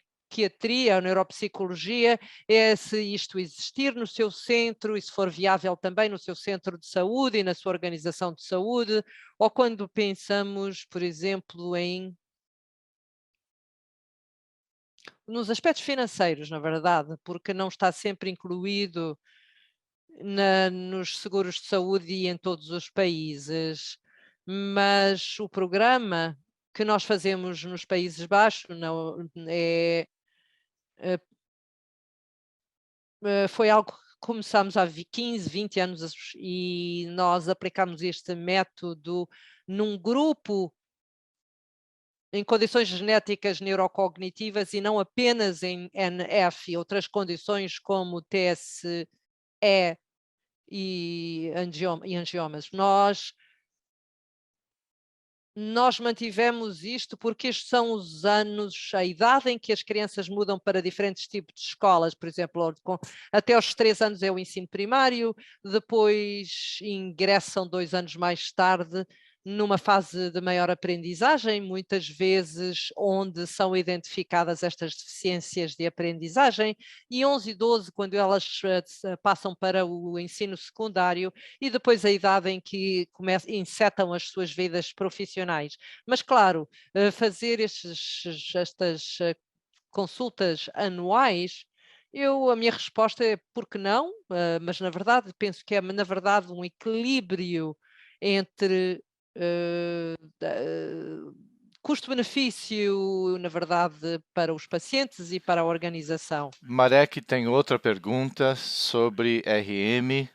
à neuropsicologia, é se isto existir no seu centro e se for viável também no seu centro de saúde e na sua organização de saúde, ou quando pensamos, por exemplo, nos aspectos financeiros, na verdade, porque não está sempre incluído nos seguros de saúde e em todos os países, mas o programa que nós fazemos nos Países Baixos foi algo que começámos há 15, 20 anos e nós aplicámos este método num grupo em condições genéticas neurocognitivas e não apenas em NF e outras condições como TSE e angiomas. Nós mantivemos isto porque estes são os anos, a idade em que as crianças mudam para diferentes tipos de escolas, por exemplo, até aos 3 anos é o ensino primário, depois ingressam 2 anos mais tarde numa fase de maior aprendizagem, muitas vezes onde são identificadas estas deficiências de aprendizagem, e 11 e 12 quando elas passam para o ensino secundário e depois a idade em que insetam as suas vidas profissionais. Mas claro, fazer estas consultas anuais, a minha resposta é porque não, mas na verdade penso que é na verdade um equilíbrio entre custo-benefício, na verdade, para os pacientes e para a organização. Marek tem outra pergunta sobre RM.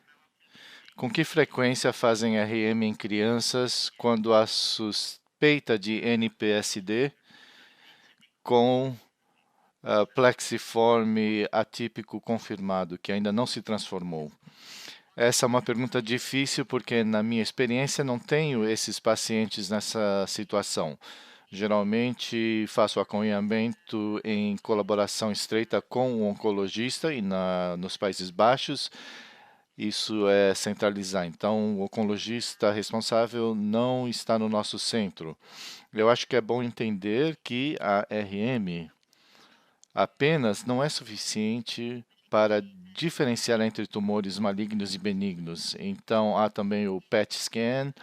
Com que frequência fazem RM em crianças quando há suspeita de NPSD com plexiforme atípico confirmado, que ainda não se transformou? Essa é uma pergunta difícil porque, na minha experiência, não tenho esses pacientes nessa situação. Geralmente faço acompanhamento em colaboração estreita com o oncologista e nos Países Baixos isso é centralizar. Então, o oncologista responsável não está no nosso centro. Eu acho que é bom entender que a RM apenas não é suficiente para diferenciar entre tumores malignos e benignos. Então, há também o PET scan,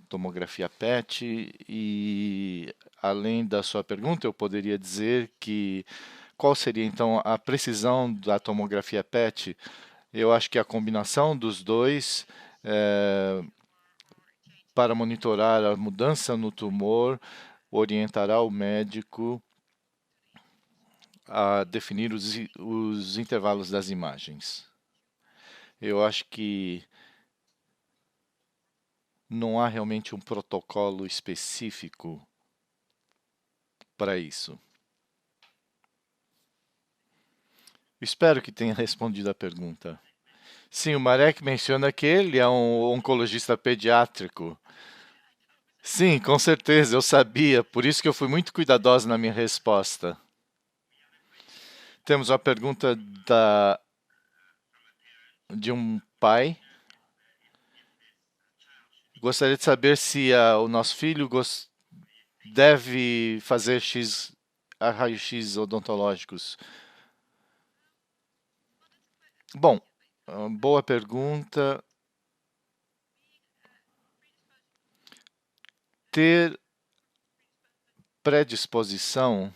tomografia PET, e além da sua pergunta, eu poderia dizer que qual seria então a precisão da tomografia PET? Eu acho que a combinação dos dois para monitorar a mudança no tumor orientará o médico a definir os intervalos das imagens. Eu acho que não há realmente um protocolo específico para isso. Espero que tenha respondido a pergunta. Sim, o Marek menciona que ele é um oncologista pediátrico. Sim, com certeza, eu sabia, por isso que eu fui muito cuidadosa na minha resposta. Temos uma pergunta de um pai. Gostaria de saber se o nosso filho deve fazer raio-x odontológicos. Bom, boa pergunta. Ter predisposição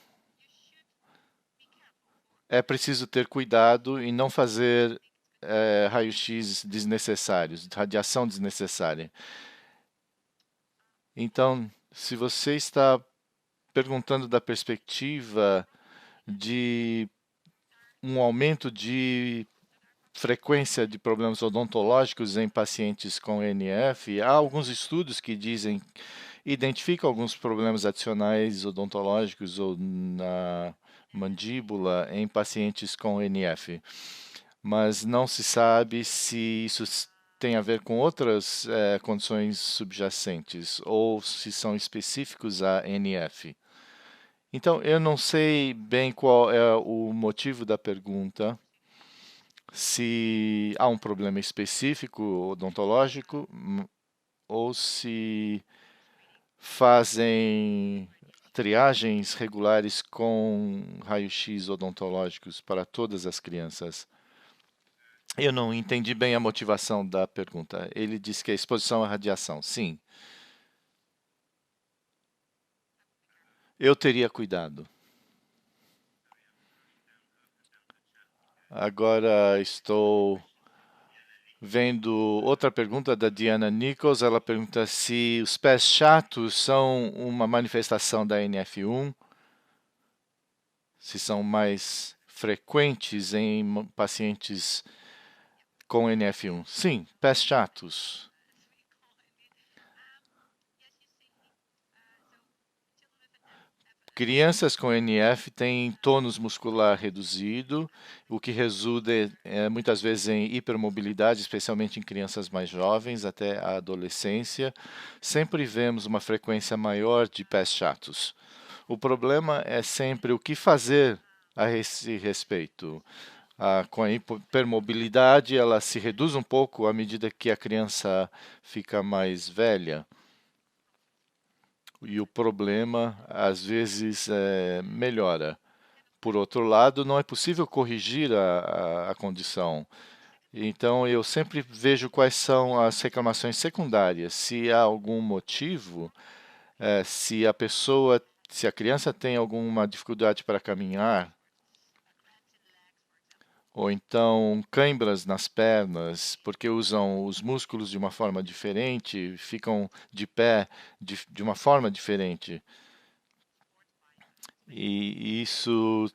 é preciso ter cuidado e não fazer raio-x desnecessários, radiação desnecessária. Então, se você está perguntando da perspectiva de um aumento de frequência de problemas odontológicos em pacientes com NF, há alguns estudos que identificam alguns problemas adicionais odontológicos ou na mandíbula em pacientes com NF, mas não se sabe se isso tem a ver com outras condições subjacentes ou se são específicos a NF. Então, eu não sei bem qual é o motivo da pergunta, se há um problema específico odontológico ou se fazem triagens regulares com raio-x odontológicos para todas as crianças. Eu não entendi bem a motivação da pergunta. Ele disse que a exposição à radiação. Sim. Eu teria cuidado. Agora estou vendo outra pergunta da Diana Nichols. Ela pergunta se os pés chatos são uma manifestação da NF1, se são mais frequentes em pacientes com NF1. Sim, pés chatos. Crianças com NF têm tônus muscular reduzido, o que resulta muitas vezes em hipermobilidade, especialmente em crianças mais jovens, até a adolescência. Sempre vemos uma frequência maior de pés chatos. O problema é sempre o que fazer a esse respeito. Com a hipermobilidade, ela se reduz um pouco à medida que a criança fica mais velha. e o problema, às vezes, melhora. Por outro lado, não é possível corrigir a condição. Então, eu sempre vejo quais são as reclamações secundárias. Se há algum motivo, se a pessoa, se a criança tem alguma dificuldade para caminhar, ou então cãibras nas pernas, porque usam os músculos de uma forma diferente, ficam de pé de uma forma diferente. E isso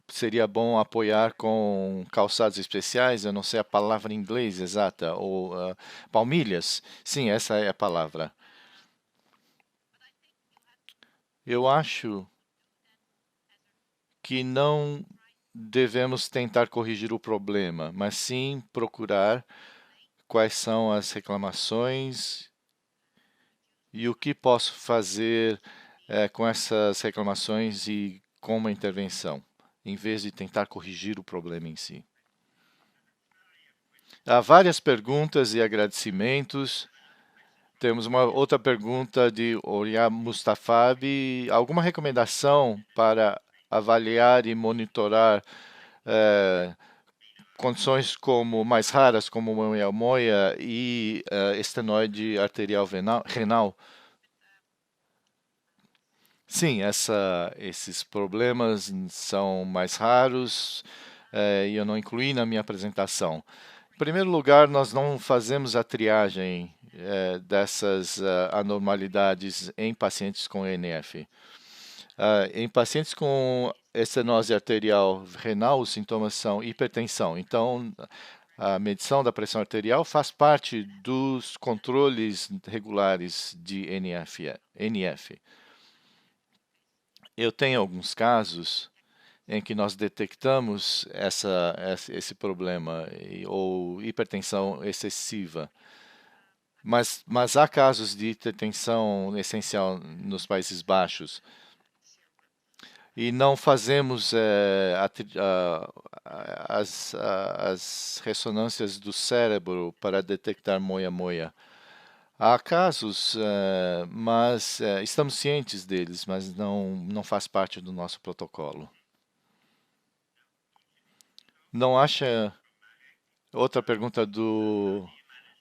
seria bom apoiar com calçados especiais, eu não sei a palavra em inglês exata, ou palmilhas. Sim, essa é a palavra. Eu acho que não devemos tentar corrigir o problema, mas sim procurar quais são as reclamações e o que posso fazer com essas reclamações e com uma intervenção, em vez de tentar corrigir o problema em si. Há várias perguntas e agradecimentos. Temos uma outra pergunta de Oriá Mustafabi. Alguma recomendação para avaliar e monitorar eh, condições como mais raras, como moia e estenoide arterial renal? Sim, esses problemas são mais raros e eu não incluí na minha apresentação. Em primeiro lugar, nós não fazemos a triagem dessas anormalidades em pacientes com ENF. Em pacientes com estenose arterial renal, os sintomas são hipertensão. Então, a medição da pressão arterial faz parte dos controles regulares de NF. Eu tenho alguns casos em que nós detectamos esse problema ou hipertensão excessiva. Mas há casos de hipertensão essencial nos Países Baixos e não fazemos as ressonâncias do cérebro para detectar moia-moia. Há casos, mas estamos cientes deles, mas não faz parte do nosso protocolo. Não acha outra pergunta do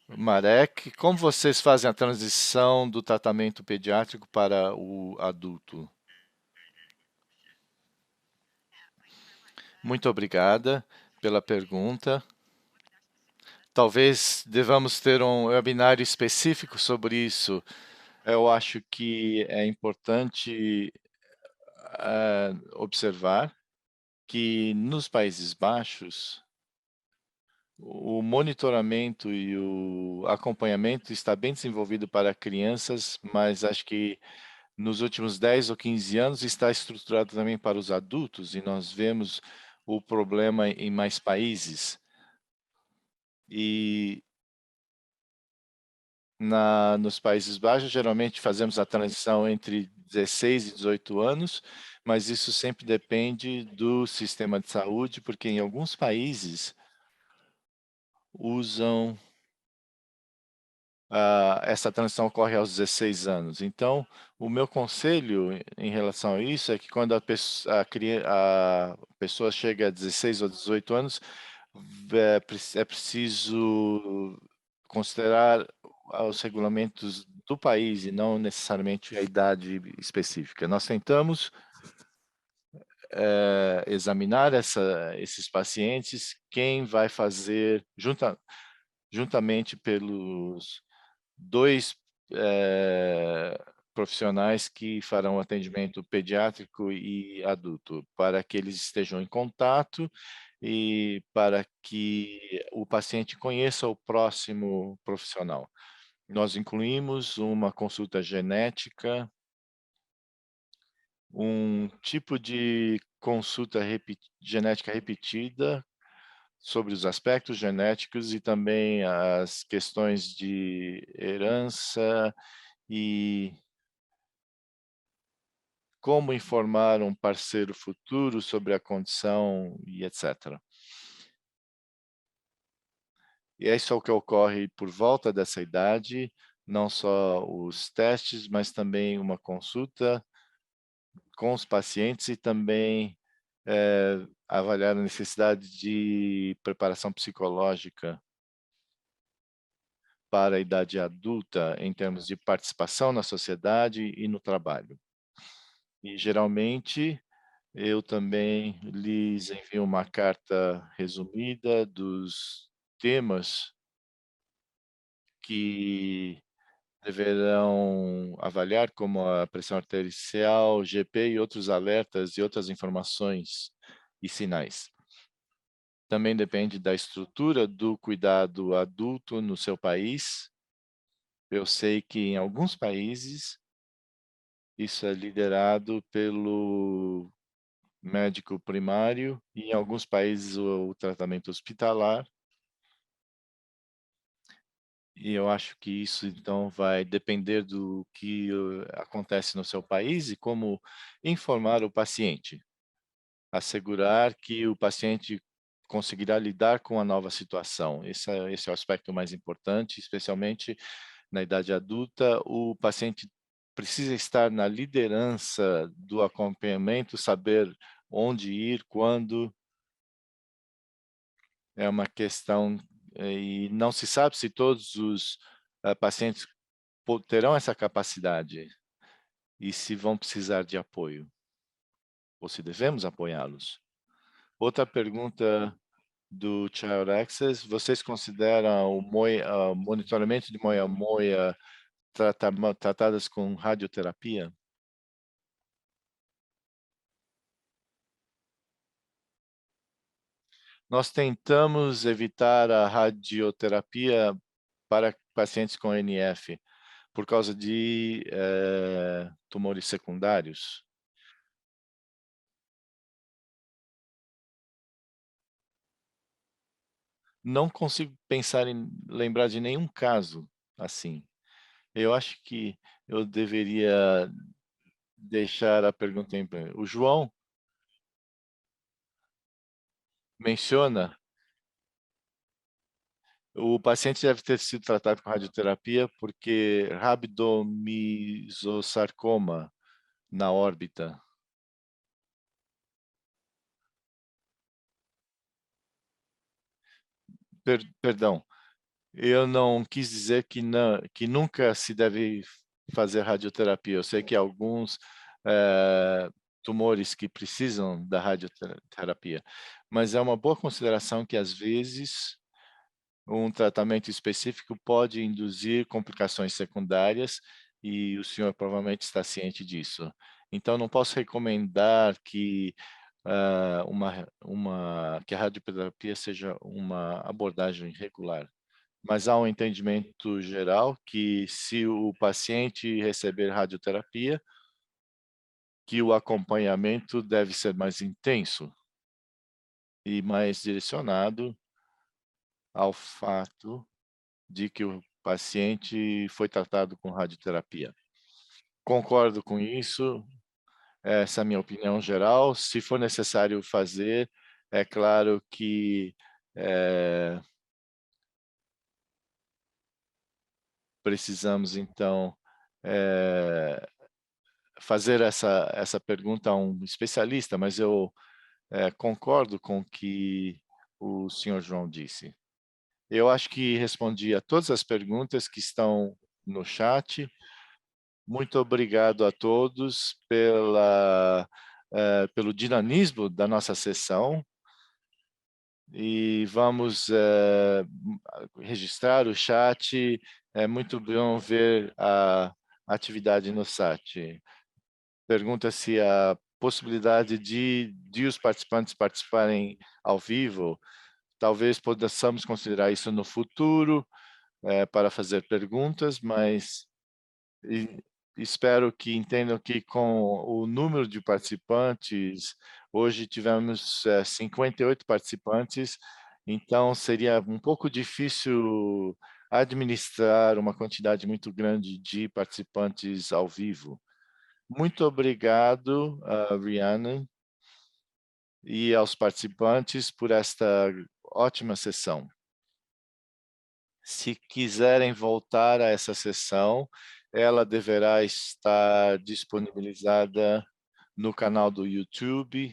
Marek? Como vocês fazem a transição do tratamento pediátrico para o adulto? Muito obrigada pela pergunta. Talvez devamos ter um webinário específico sobre isso. Eu acho que é importante observar que nos Países Baixos o monitoramento e o acompanhamento está bem desenvolvido para crianças, mas acho que nos últimos 10 ou 15 anos está estruturado também para os adultos e nós vemos o problema em mais países. E nos Países Baixos, geralmente fazemos a transição entre 16 e 18 anos, mas isso sempre depende do sistema de saúde, porque em alguns países usam essa transição ocorre aos 16 anos. Então, o meu conselho em relação a isso é que quando a pessoa chega a 16 ou 18 anos, é preciso considerar os regulamentos do país e não necessariamente a idade específica. Nós tentamos examinar esses pacientes, quem vai fazer, juntamente pelos dois profissionais que farão atendimento pediátrico e adulto, para que eles estejam em contato e para que o paciente conheça o próximo profissional. Nós incluímos uma consulta genética, um tipo de consulta genética repetida sobre os aspectos genéticos e também as questões de herança e como informar um parceiro futuro sobre a condição e etc. E isso é o que ocorre por volta dessa idade. não só os testes, mas também uma consulta com os pacientes e também avaliar a necessidade de preparação psicológica para a idade adulta, em termos de participação na sociedade e no trabalho. E, geralmente, eu também lhes envio uma carta resumida dos temas que deverão avaliar, como a pressão arterial, GP e outros alertas e outras informações e sinais. Também depende da estrutura do cuidado adulto no seu país. Eu sei que em alguns países isso é liderado pelo médico primário e em alguns países o tratamento hospitalar. E eu acho que isso, então, vai depender do que acontece no seu país e como informar o paciente. Assegurar que o paciente conseguirá lidar com a nova situação. Esse é o aspecto mais importante, especialmente na idade adulta. O paciente precisa estar na liderança do acompanhamento, saber onde ir, quando. É uma questão, e não se sabe se todos os pacientes terão essa capacidade e se vão precisar de apoio, ou se devemos apoiá-los. Outra pergunta do Child Access: vocês consideram o monitoramento de moia-moia tratadas com radioterapia? Nós tentamos evitar a radioterapia para pacientes com NF, por causa de tumores secundários. Não consigo lembrar de nenhum caso assim. Eu acho que eu deveria deixar a pergunta em o João menciona, o paciente deve ter sido tratado com radioterapia porque rabdomixosarcoma na órbita. Perdão, eu não quis dizer que nunca se deve fazer radioterapia. Eu sei que alguns tumores que precisam da radioterapia, mas é uma boa consideração que, às vezes, um tratamento específico pode induzir complicações secundárias e o senhor provavelmente está ciente disso. Então, não posso recomendar que que a radioterapia seja uma abordagem regular. Mas há um entendimento geral que, se o paciente receber radioterapia, que o acompanhamento deve ser mais intenso e mais direcionado ao fato de que o paciente foi tratado com radioterapia. Concordo com isso, essa é a minha opinião geral. Se for necessário fazer, é claro que precisamos, então, fazer essa pergunta a um especialista, mas eu concordo com o que o senhor João disse. Eu acho que respondi a todas as perguntas que estão no chat. Muito obrigado a todos pelo dinamismo da nossa sessão. E vamos registrar o chat. É muito bom ver a atividade no chat. Pergunta se a possibilidade de os participantes participarem ao vivo, talvez possamos considerar isso no futuro, para fazer perguntas, mas espero que entendam que, com o número de participantes, hoje tivemos 58 participantes, então seria um pouco difícil administrar uma quantidade muito grande de participantes ao vivo. Muito obrigado, Rhiannon, e aos participantes por esta ótima sessão. Se quiserem voltar a essa sessão, ela deverá estar disponibilizada no canal do YouTube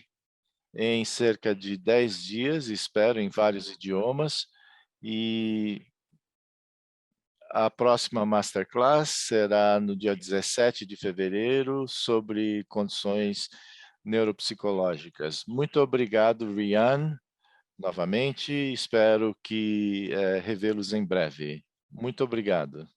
em cerca de 10 dias, espero, em vários idiomas, e a próxima masterclass será no dia 17 de fevereiro, sobre condições neuropsicológicas. Muito obrigado, Rian, novamente, espero que revê-los em breve. Muito obrigado.